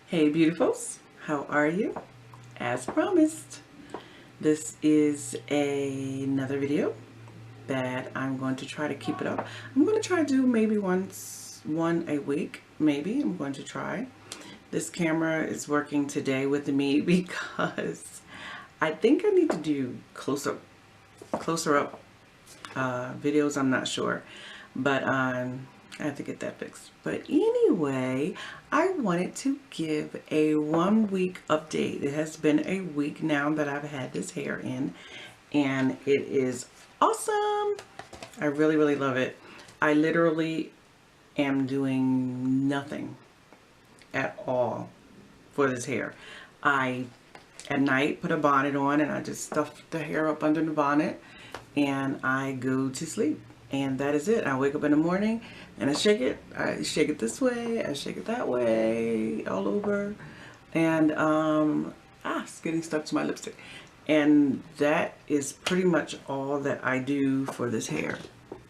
Hey beautifuls, how are you? As promised, this is another video that I'm going to try to keep it up. I'm going to try to do maybe one a week, maybe. I'm going to try. This camera is working today with me because I think I need to do closer up videos. I'm not sure, but I have to get that fixed. But anyway, I wanted to give a 1 week update. It has been a week now that I've had this hair in, and it is awesome. I really love it. I literally am doing nothing at all for this hair. I at night put a bonnet on and I just stuff the hair up under the bonnet and I go to sleep, and that is it. I wake up in the morning and I shake it this way, I shake it that way, all over, and it's getting stuck to my lipstick. And that is pretty much all that I do for this hair,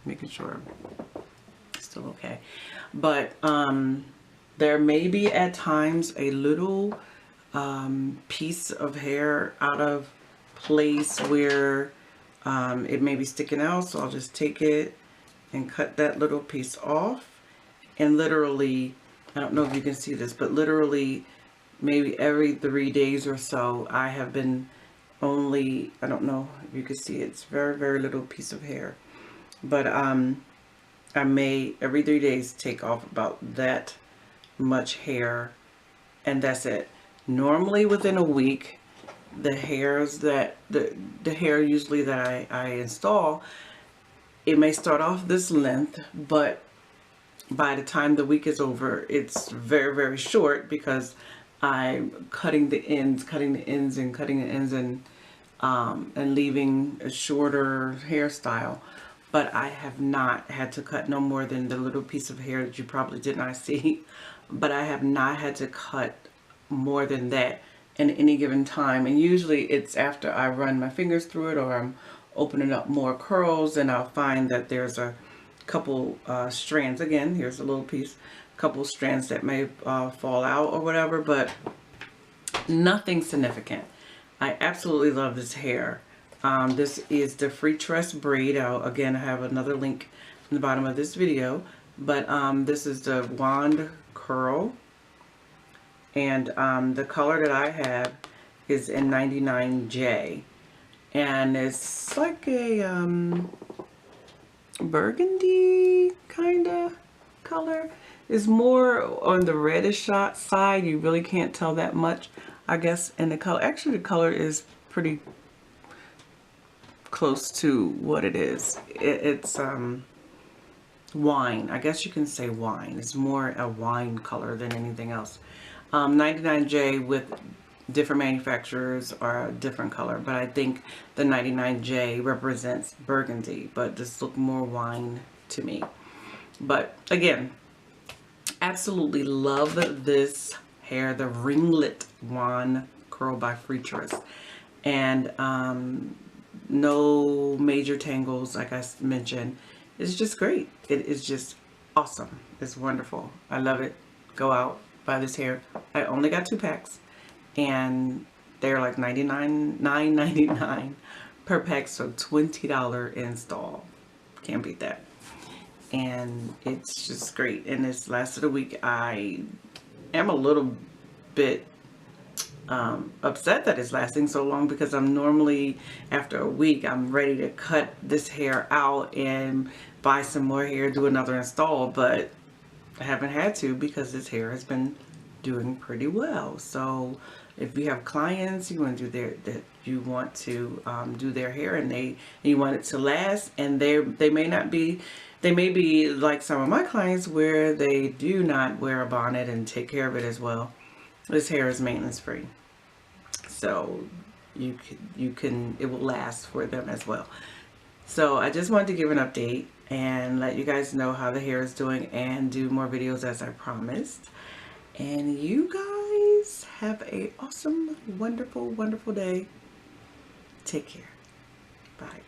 making sure it's still okay. But there may be at times a little piece of hair out of place where it may be sticking out, so I'll just take it and cut that little piece off. And literally, I don't know if you can see this, but literally maybe every 3 days or so, I have been only, I don't know if you can see it, it's very little piece of hair, but I may every 3 days take off about that much hair, and that's it. Normally within a week, the hairs that the hair usually that I install, it may start off this length, but by the time the week is over, it's very short because I'm cutting the ends and leaving a shorter hairstyle. But I have not had to cut no more than the little piece of hair that you probably did not see. But I have not had to cut more than that in any given time. And usually it's after I run my fingers through it, or I'm opening up more curls, and I'll find that there's a couple strands. Again, here's a little piece, couple strands that may fall out or whatever, but nothing significant. I absolutely love this hair. This is the Freetress braid. Again, I have another link in the bottom of this video, but this is the wand curl, and the color that I have is in 99J, and it's like a burgundy kind of color. Is more on the reddish side. You really can't tell that much, I guess, in the color. Actually, the color is pretty close to what it is. It's wine. I guess you can say wine. It's more a wine color than anything else. 99J with different manufacturers are a different color, but I think the 99J represents burgundy, but this look more wine to me. But again, absolutely love this hair, the Ringlet Wand Curl by Freetress, and no major tangles, like I mentioned. It's just great. It is just awesome. It's wonderful. I love it. Go out, buy this hair. I only got 2 packs, and they're like $9.99 per pack, so $20 install. Can't beat that. And it's just great, and it's lasted a week. I am a little bit upset that it's lasting so long, because I'm normally, after a week, I'm ready to cut this hair out and buy some more hair, do another install, but I haven't had to because this hair has been doing pretty well. So if you have clients, you want to do their hair, and you want it to last, and they may be like some of my clients where they do not wear a bonnet and take care of it as well. This hair is maintenance free, so it will last for them as well. So I just wanted to give an update and let you guys know how the hair is doing, and do more videos as I promised. And you guys have a awesome, wonderful day. Take care. Bye.